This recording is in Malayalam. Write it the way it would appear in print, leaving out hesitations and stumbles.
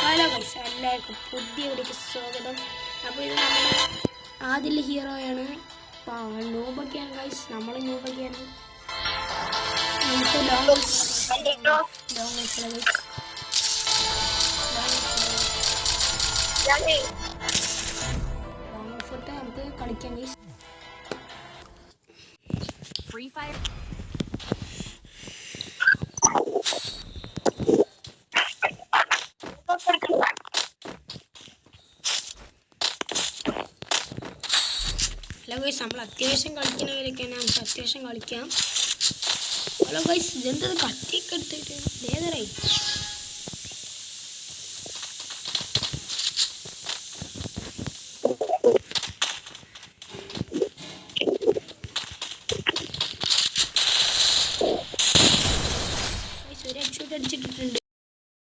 ഹലോ ഗൈസ്, എല്ലാവർക്കും പുതിയ വീഡിയോക്ക് സ്വാഗതം. അപ്പോൾ ഇത് നമ്മുടെ ആദ്യ ഹീറോയാണ്. നൂബൊക്കെയാണ് ഗൈസ്, നമ്മൾ നൂബൊക്കെയാണ്. നമുക്ക് ലോങ് ഫുട്ട് നമുക്ക് കളിക്കാം guys. Free fire hello guys, നമ്മൾ അത്യാവശ്യം കളിക്കണവരൊക്കെയാണ്. നമുക്ക് അത്യാവശ്യം കളിക്കാം. ഹലോ ഗൈസ്, ഇതെന്തത് കത്തിയൊക്കെ എടുത്തിട്ട് ഏതറായി